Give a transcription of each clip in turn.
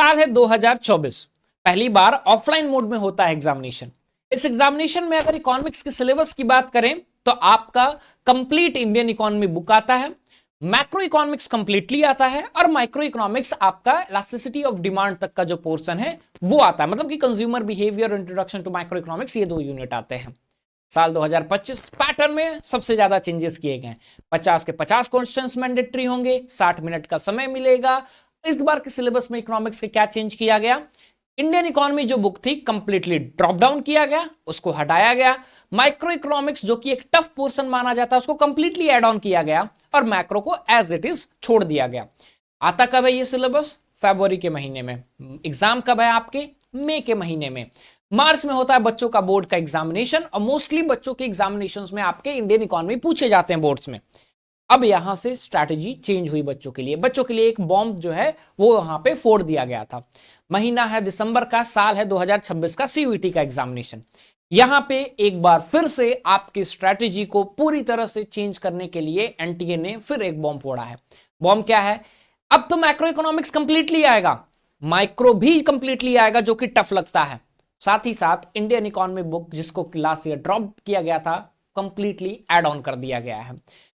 साल है 2024, पहली बार ऑफलाइन मोड में होता है एग्जामिनेशन। इस एग्जामिनेशन में अगर इकोनॉमिक्स के सिलेबस की बात करें तो आपका कंप्लीट इंडियन इकोनॉमी बुक आता है, मैक्रो इकोनॉमिक्स कंप्लीटली आता है, और माइक्रो इकोनॉमिक्स आपका इलास्टिसिटी ऑफ डिमांड तक का जो पोर्शन है वो आता है। मतलब कि consumer behaviour, introduction to microeconomics, ये 2 यूनिट आते हैं। साल 2025 पैटर्न में सबसे ज्यादा चेंजेस किए गए हैं। 50 के 50 क्वेश्चंस मैंडेटरी होंगे, 60 मिनट का समय मिलेगा। इस बार के सिलेबस में इकोनॉमिक्स के क्या चेंज किया गया? इंडियन इकोनॉमी जो बुक थी कंप्लीटली ड्रॉप डाउन किया गया, उसको हटाया गया। माइक्रो इकोनॉमिक्स जो कि एक टफ पोर्शन माना जाता है उसको कंप्लीटली ऐड ऑन किया गया, और मैक्रो को एज इट इज छोड़ दिया गया। आता कब है ये सिलेबस? फरवरी के महीने में। एग्जाम कब है आपके? मई के महीने में। मार्च में होता है बच्चों का बोर्ड का एग्जामिनेशन, और मोस्टली बच्चों के एग्जामिनेशंस में आपके इंडियन इकोनॉमी पूछे जाते हैं बोर्ड्स में। अब यहां से स्ट्रैटेजी चेंज हुई बच्चों के लिए। बच्चों के लिए एक बॉम्ब जो है वो वहां पे फोड़ दिया गया था। महीना है दिसंबर का, साल है 2026 का, सीयूईटी का एग्जामिनेशन। यहां पे एक बार फिर से आपकी स्ट्रैटेजी को पूरी तरह से चेंज करने के लिए एनटीए ने फिर एक बॉम्ब फोड़ा है। बॉम्ब क्या है? अब तो मैक्रो इकोनॉमिक्स कंप्लीटली आएगा, माइक्रो भी कंप्लीटली आएगा जो कि टफ लगता है। साथ ही साथ इंडियन इकोनॉमी बुक जिसको लास्ट ईयर ड्रॉप किया गया था, कंप्लीटली ऐड ऑन कर दिया गया है।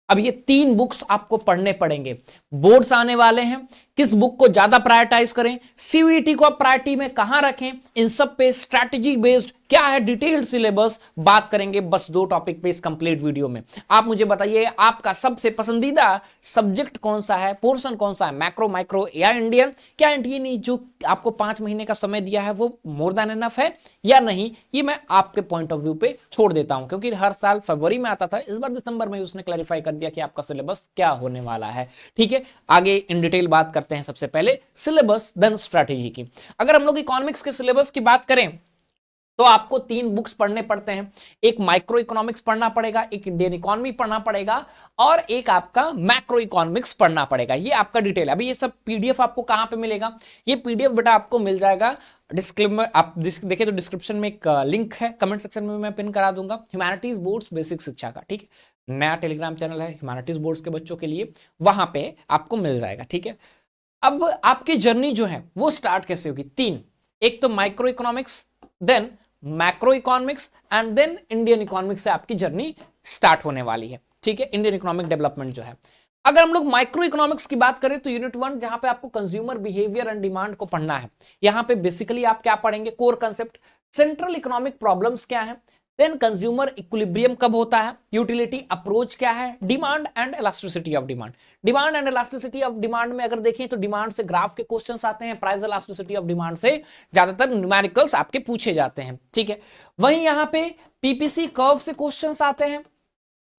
अब ये 3 बुक्स आपको पढ़ने पड़ेंगे। बोर्ड्स आने वाले हैं, किस बुक को ज्यादा प्रायोरिटाइज करें, सीयूईटी को प्रायोरिटी में कहां रखें, इन सब पे स्ट्रैटेजी बेस्ड क्या है डिटेल्ड सिलेबस बात करेंगे बस 2 टॉपिक पे इस कंप्लीट वीडियो में। आप मुझे बताइए आपका सबसे पसंदीदा सब्जेक्ट कौन सा है, पोर्शन कौन सा है, मैक्रो, माइक्रो या इंडियन? क्या इंडियन ने जो आपको 5 महीने का समय दिया है वो मोर देन एनफ है या नहीं? ये मैं आपके पॉइंट ऑफ व्यू पे छोड़ देता हूं, क्योंकि हर साल फरवरी में आता था, इस बार दिसंबर में उसने क्लैरिफाई कर दिया कि आपका सिलेबस क्या होने वाला है। ठीक है, आगे इन डिटेल बात करते हैं। सबसे पहले सिलेबस देन स्ट्रैटेजी की। अगर हम लोग इकोनॉमिक्स के सिलेबस की बात करें तो आपको 3 बुक्स पढ़ने पड़ते हैं। एक माइक्रो इकोनॉमिक्स पढ़ना पड़ेगा, एक इंडियन इकोनॉमी पढ़ना पड़ेगा, और एक आपका मैक्रो इकोनॉमिक्स पढ़ना पड़ेगा। ये आपका डिटेल। अभी ये सब पीडीएफ आपको कहां पे मिलेगा? ये पीडीएफ बेटा आपको मिल जाएगा डिस्क्लेमर, आप देखें तो डिस्क्रिप्शन में एक लिंक है, कमेंट सेक्शन में मैं पिन करा दूंगा, ह्यूमैनिटीज बोर्ड्स बेसिक शिक्षा का। ठीक है, नया टेलीग्राम चैनल है ह्यूमैनिटीज बोर्ड्स के बच्चों के लिए, वहां पे आपको मिल जाएगा। ठीक है, अब आपकी जर्नी जो है वो स्टार्ट कैसे होगी? 3, एक तो microeconomics, then macroeconomics, and then Indian economics से आपकी जर्नी स्टार्ट होने वाली है। ठीक है, इंडियन इकोनॉमिक डेवलपमेंट जो है। अगर हम लोग माइक्रो इकोनॉमिक्स की बात करें तो यूनिट 1 जहां पे आपको कंज्यूमर बिहेवियर एंड डिमांड को पढ़ना है, यहां पे बेसिकली आप क्या पढ़ेंगे? Core concept, central economic problems क्या है, देन कंज्यूमर इक्विलिब्रियम कब होता है, यूटिलिटी अप्रोच क्या है, demand and elasticity of demand. Demand and elasticity of demand में अगर देखें तो डिमांड से ग्राफ के क्वेश्चंस आते हैं, प्राइस इलास्टिसिटी ऑफ डिमांड से ज्यादातर न्यूमेरिकल्स आपके पूछे जाते हैं। ठीक है, वहीं यहां पे पीपीसी कर्व से क्वेश्चंस आते हैं,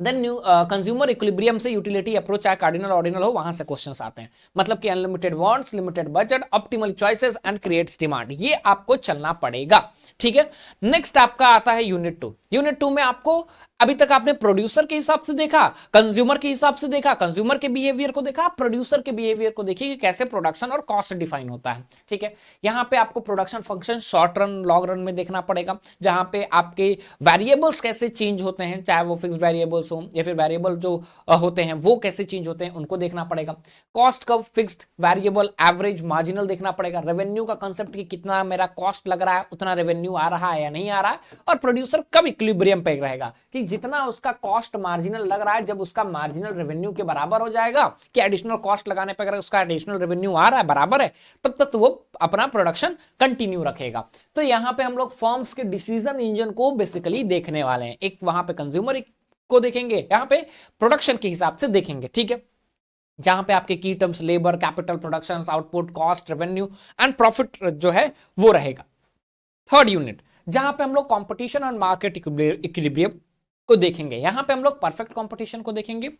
देन कंज्यूमर इक्विलिब्रियम से यूटिलिटी अप्रोच, चाहे कार्डिनल ऑर्डिनल हो, वहां से क्वेश्चंस आते हैं। मतलब कि unlimited wants, limited budget, optimal choices and creates demand, ये आपको चलना पड़ेगा। ठीक है, नेक्स्ट आपका आता है यूनिट 2। यूनिट 2 में आपको अभी तक आपने प्रोड्यूसर के हिसाब से देखा, कंज्यूमर के हिसाब से देखा, कंज्यूमर के बिहेवियर को देखा, प्रोड्यूसर के बिहेवियर को देखिए कि कैसे प्रोडक्शन और कॉस्ट डिफाइन होता है। ठीक है, यहां पे आपको production function short run long run में देखना पड़ेगा, जहां पे आपके वेरिएबल्स कैसे चेंज होते हैं, चाहे वो फिक्स्ड वेरिएबल्स हो या फिर वेरिएबल जो होते हैं वो कैसे चेंज होते हैं, उनको देखना पड़ेगा। कॉस्ट कब, फिक्स्ड, वेरिएबल, एवरेज, मार्जिनल देखना पड़ेगा। रेवेन्यू का कंसेप्ट कि कितना मेरा कॉस्ट लग रहा है उतना रेवेन्यू आ रहा है या नहीं आ रहा है, और प्रोड्यूसर कब इक्विलिब्रियम पे रहेगा कि जितना उसका कॉस्ट मार्जिनल लग रहा है, जब उसका मार्जिनल रेवेन्यू के बराबर हो जाएगा, कि एडिशनल कॉस्ट लगाने पर अगर उसका एडिशनल रेवेन्यू आ रहा है, बराबर है, तब तक तो वो अपना प्रोडक्शन कंटिन्यू रखेगा। तो यहां पे हम लोग फर्म्स के डिसीजन इंजन को बेसिकली देखने वाले हैं। एक वहां पे कंज्यूमर को देखेंगे, यहां पे प्रोडक्शन के हिसाब से देखेंगे। ठीक है, जहां पे आपके की terms labour, capital, production, output, cost, revenue and profit जो है वो रहेगा। थर्ड यूनिट जहां पे हम लोग कंपटीशन और मार्केट इक्विलिब्रियम को देखेंगे, यहां पे हम लोग परफेक्ट कंपटीशन को देखेंगे,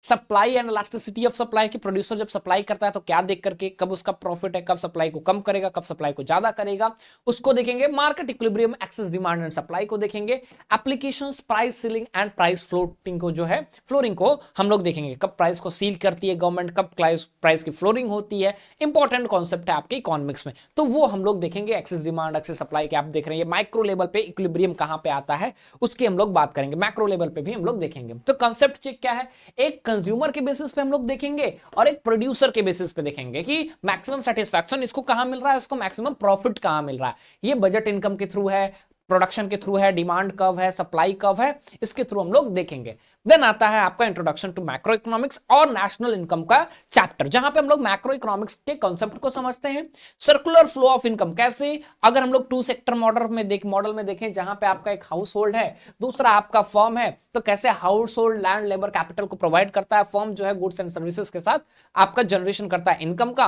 supply and elasticity of supply की प्रोड्यूसर जब सप्लाई करता है तो क्या देख करके कब उसका प्रॉफिट है, कब सप्लाई को कम करेगा, कब सप्लाई को ज्यादा करेगा, उसको देखेंगे। Market equilibrium, excess, demand and supply को देखेंगे। Applications, price ceiling and price floating को जो है फ्लोरिंग को हम लोग देखेंगे, कब प्राइस को सील करती है गवर्नमेंट, कब प्राइस की फ्लोरिंग होती है। इंपॉर्टेंट कॉन्सेप्ट है आपके इकोनॉमिक्स में, तो वो हम लोग देखेंगे। एक्सेस, डिमांड, एक्सेस, सप्लाई के आप देख रहे हैं, माइक्रो लेवल पे इक्विलिब्रियम कहां पे आता है उसकी हम लोग बात करेंगे। मैक्रो लेवल पे भी हम लोग देखेंगे। तो कंसेप्ट चेक क्या है, एक कंज्यूमर के बेसिस पे हम लोग देखेंगे और एक प्रोड्यूसर के बेसिस पे देखेंगे कि मैक्सिमम सेटिस्फैक्शन इसको कहां मिल रहा है, इसको मैक्सिमम प्रॉफिट कहां मिल रहा है। ये बजट इनकम के थ्रू है, प्रोडक्शन के थ्रू है, डिमांड कर्व है, सप्लाई कर्व है, इसके थ्रू हम लोग देखेंगे। देन आता है आपका इंट्रोडक्शन टू मैक्रो इकोनॉमिक्स और नेशनल इनकम का चैप्टर, जहां पे हम लोग मैक्रो इकोनॉमिक्स के कॉन्सेप्ट को समझते हैं। सर्कुलर फ्लो ऑफ इनकम कैसे, अगर हम लोग टू सेक्टर मॉडल में देखें, जहां पे आपका एक हाउस होल्ड है, दूसरा आपका फर्म है, तो कैसे house hold land labour capital को प्रोवाइड करता है, फर्म जो है गुड्स एंड सर्विसेज के साथ आपका जनरेशन करता है इनकम का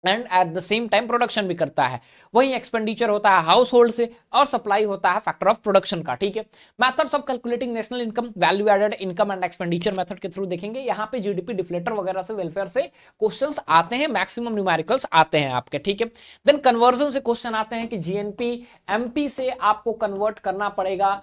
and at the same time production भी करता है। वही एक्सपेंडिचर होता है हाउस होल्ड से और सप्लाई होता है फैक्टर ऑफ प्रोडक्शन का। ठीक है, methods of calculating national income, value added income and expenditure method के थ्रू देखेंगे। यहाँ पे जीडीपी डिफ्लेटर वगैरह से, वेलफेयर से क्वेश्चंस आते हैं, मैक्सिमम न्यूमेरिकल्स आते हैं आपके। ठीक है, देन कन्वर्जन से क्वेश्चन आते हैं कि जीएनपी एमपी से आपको कन्वर्ट करना पड़ेगा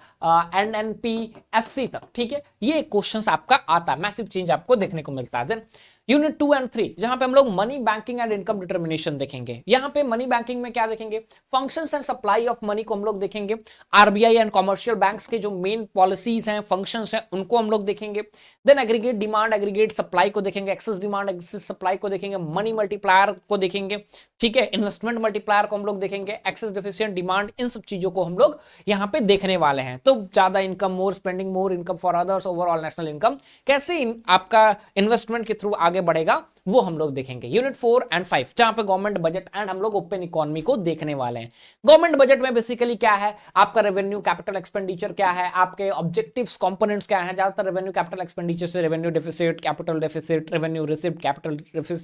एनएनपी एफसी तक। ठीक है, ये क्वेश्चंस आपका आता है, मैसिव चेंज आपको देखने को मिलता है। देन यूनिट 2 एंड 3 जहां पे हम लोग money banking and income determination देखेंगे। यहां पे मनी बैंकिंग में क्या देखेंगे, functions and supply of money को हम लोग देखेंगे। आरबीआई एंड कमर्शियल बैंक्स के जो मेन पॉलिसीज हैं, फंक्शंस हैं, उनको हम लोग देखेंगे। Then aggregate demand, aggregate supply को देखेंगे, एक्सेस डिमांड, एक्सेस सप्लाई को देखेंगे, मनी मल्टीप्लायर को देखेंगे। ठीक है, इन्वेस्टमेंट मल्टीप्लायर को हम लोग देखेंगे, एक्सेस डेफिशिएंट डिमांड, इन सब चीजों को हम लोग यहां पे देखने वाले हैं। तो ज्यादा income, more spending, more income for others, overall national income कैसे आपका इन्वेस्टमेंट के थ्रू आगे बढ़ेगा, वो हम लोग देखेंगे। यूनिट 4 एंड 5 जहां पे गवर्नमेंट बजट एंड हम लोग ओपन इकोनॉमी को देखने वाले हैं। गवर्नमेंट बजट में बेसिकली क्या है, आपका रेवेन्यू, कैपिटल एक्सपेंडिचर क्या है, आपके ऑब्जेक्टिव्स, कंपोनेंट्स क्या है। ज्यादातर रेवेन्यू कैपिटल एक्सपेंडिचर से revenue deficit, capital deficit, revenue receipt, capital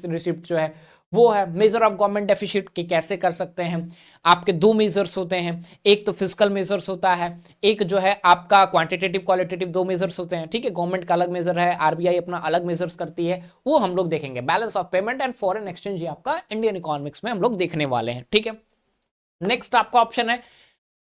receipt जो है वो है। मेजर ऑफ गवर्नमेंट डेफिसिट के कैसे कर सकते हैं, आपके दो मेजर्स होते हैं, एक तो फिजिकल मेजर्स होता है, एक जो है आपका क्वांटिटेटिव क्वालिटेटिव, दो मेजर्स होते हैं। ठीक है, गवर्नमेंट का अलग मेजर है, आरबीआई अपना अलग मेजर्स करती है, वो हम लोग देखेंगे। Balance of payment and foreign exchange, ये आपका इंडियन इकोनॉमिक्स में हम लोग देखने वाले हैं। ठीक है, नेक्स्ट आपका ऑप्शन है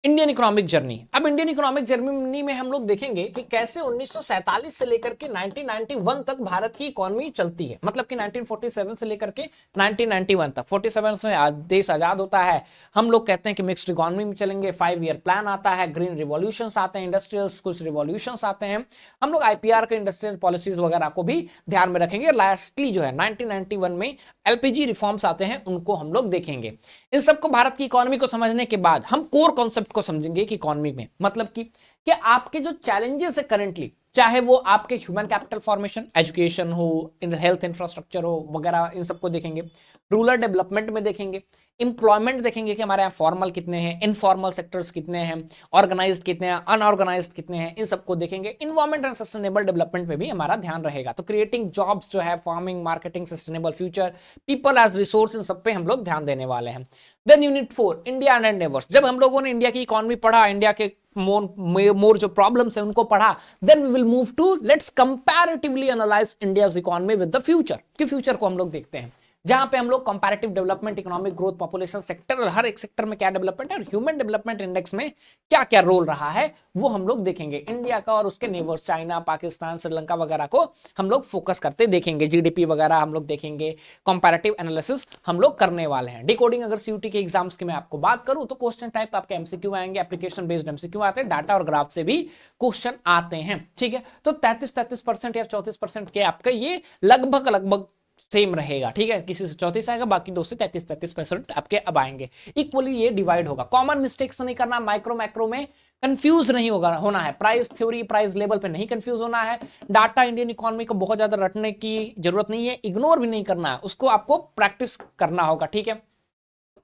इंडियन इकोनॉमिक जर्नी। अब इंडियन इकोनॉमिक जर्नी में हम लोग देखेंगे कि कैसे 1947 से लेकर के 1991 तक भारत की इकोनॉमी चलती है। मतलब कि 1947 से लेकर के 1991 तक, 47 में देश आजाद होता है, हम लोग कहते हैं कि मिक्स्ड इकोनॉमी में चलेंगे। 5 ईयर प्लान आता है, ग्रीन रिवॉल्यूशंस आते हैं, इंडस्ट्रियल्स कुछ रिवॉल्यूशंस आते हैं, हम लोग आईपीआर के इंडस्ट्रियल पॉलिसीज वगैरह को भी ध्यान में रखेंगे। लास्टली जो है 1991 में एलपीजी रिफॉर्म्स आते हैं, उनको हम लोग देखेंगे। इन सबको, भारत की इकोनॉमी को समझने के बाद हम कोर कॉन्सेप्ट को समझेंगे कि इकोनॉमी में मतलब कि आपके जो चैलेंजेस है करंटली, चाहे वो आपके ह्यूमन कैपिटल फॉर्मेशन, एजुकेशन हो, हेल्थ इंफ्रास्ट्रक्चर हो वगैरह, इन सबको देखेंगे। रूरल डेवलपमेंट में देखेंगे, एम्प्लॉयमेंट देखेंगे कि हमारे यहाँ फॉर्मल कितने हैं, इनफॉर्मल सेक्टर्स कितने हैं, ऑर्गेनाइज्ड कितने हैं, अनऑर्गेनाइज्ड कितने हैं, इन सबको देखेंगे। इन्वायरमेंट एंड सस्टेनेबल डेवलपमेंट में भी हमारा ध्यान रहेगा। तो क्रिएटिंग जॉब्स जो है, farming, marketing, sustainable future, people as resource, इन सब पे हम लोग ध्यान देने वाले हैं। Then unit 4 India and neighbours. जब हम लोगों ने इंडिया की इकोनॉमी पढ़ा, इंडिया के मोर जो प्रॉब्लम्स है उनको पढ़ा, then we will move to let's comparatively analyse India's economy with the future. कि फ्यूचर को हम लोग देखते हैं, जहां पे हम लोग comparative development, economic growth, population sector, हर एक सेक्टर में क्या डेवलपमेंट है और ह्यूमन डेवलपमेंट इंडेक्स में क्या क्या रोल रहा है, वो हम लोग देखेंगे। इंडिया का और उसके नेबर्स, चाइना, पाकिस्तान, श्रीलंका वगैरह को हम लोग फोकस करते देखेंगे। जीडीपी वगैरह हम लोग देखेंगे, कंपैरेटिव एनालिसिस हम लोग करने वाले हैं। डिकोडिंग, अगर सीयूटी के एग्जाम्स की मैं आपको बात करूं तो क्वेश्चन टाइप आपके एमसीक्यू आएंगे, एप्लीकेशन बेस्ड एमसीक्यू आते हैं, डाटा और ग्राफ से भी क्वेश्चन आते हैं। ठीक है, तो 33% या 34% के आपका ये लगभग सेम रहेगा। ठीक है, किसी से 34 आएगा, बाकी 2 से 33% आपके अब आएंगे। इक्वली ये डिवाइड होगा। कॉमन मिस्टेक्स नहीं करना, माइक्रो मैक्रो में कंफ्यूज नहीं होना है, प्राइस थ्योरी, प्राइस लेवल पे नहीं कंफ्यूज होना है। डाटा इंडियन इकोनॉमी को बहुत ज्यादा रटने की जरूरत नहीं है, इग्नोर भी नहीं करना है, उसको आपको प्रैक्टिस करना होगा। ठीक है,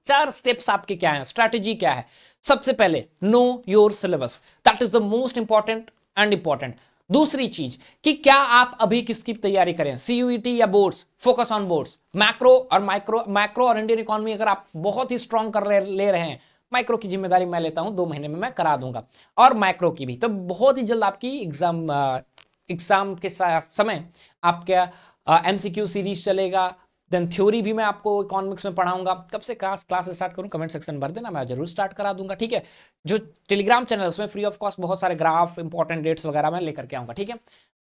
4 स्टेप्स आपके क्या है, स्ट्रैटेजी क्या है। सबसे पहले know your syllabus, that is the most important and important. दूसरी चीज कि क्या आप अभी किसकी तैयारी करें, सीयूईटी या boards, focus on boards. Macro और मैक्रो और इंडियन इकोनॉमी अगर आप बहुत ही स्ट्रांग ले रहे हैं, माइक्रो की जिम्मेदारी मैं लेता हूं, 2 महीने में मैं करा दूंगा, और माइक्रो की भी, तो बहुत ही जल्द आपकी एग्जाम के समय आपका एमसीक्यू सीरीज चलेगा। देन थ्योरी भी मैं आपको इकोनॉमिक्स में पढ़ाऊंगा। कब से क्लास स्टार्ट करूं, कमेंट सेक्शन भर देना, मैं जरूर स्टार्ट करा दूंगा। ठीक है, जो टेलीग्राम चैनल उसमें फ्री ऑफ कॉस्ट बहुत सारे ग्राफ, इंपॉर्टेंट डेट्स वगैरह मैं लेकर के आऊंगा। ठीक है,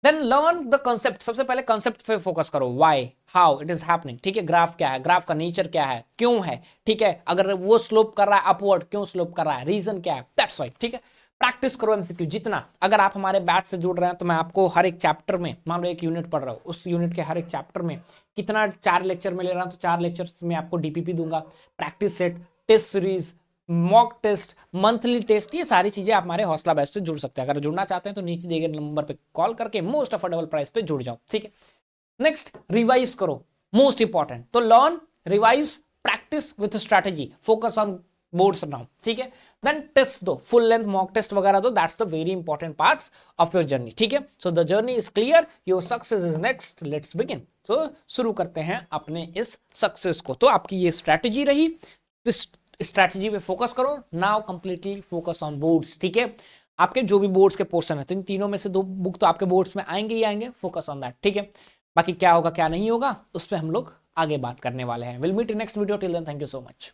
देन लर्न द कंसेप्ट। सबसे पहले कंसेप्ट पे फोकस करो, why, how it is happening. ठीक है, ग्राफ क्या है, ग्राफ का नेचर क्या है, क्यों है। ठीक है, अगर वो स्लोप कर रहा है अपवर्ड, क्यों स्लोप कर रहा है, रीजन क्या है, दैट्स व्हाई। ठीक है, प्रैक्टिस करो एमसीक्यू जितना। अगर आप हमारे बैच से जुड़ रहे हैं तो मैं आपको हर एक चैप्टर में, मान लो एक यूनिट पढ़ रहा हूँ, उस यूनिट के हर एक चैप्टर में कितना 4 लेक्चर में ले रहा हूँ, तो 4 लेक्चर में आपको डीपीपी दूंगा, practice set, test series, mock test, monthly test, ये सारी चीजें आप हमारे हौसला बैच से जुड़ सकते हैं। अगर जुड़ना चाहते हैं तो नीचे दिए गए नंबर पे कॉल करके मोस्ट अफोर्डेबल प्राइस पे जुड़ जाओ, ठीक है। नेक्स्ट, रिवाइज करो, मोस्ट इंपॉर्टेंट। तो learn, revise, practice with strategy, focus on boards now, ठीक है। देन टेस्ट दो, फुल लेंथ मॉक टेस्ट वगैरह दो, that's the very important parts of your journey, ठीक है। So the journey is clear, your success is next, let's begin. तो शुरू करते हैं अपने इस सक्सेस को। तो आपकी ये स्ट्रैटेजी रही, स्ट्रैटेजी पे फोकस करो। Now completely focus on boards, ठीक है। आपके जो भी बोर्ड्स के पोर्शन है, तो इन तीनों में से 2 बुक तो आपके बोर्ड्स में आएंगे ही आएंगे, फोकस ऑन दैट, ठीक है। बाकी क्या होगा क्या नहीं होगा उस पर हम लोग आगे बात करने वाले हैं। Will meet in next video, till then thank you so much.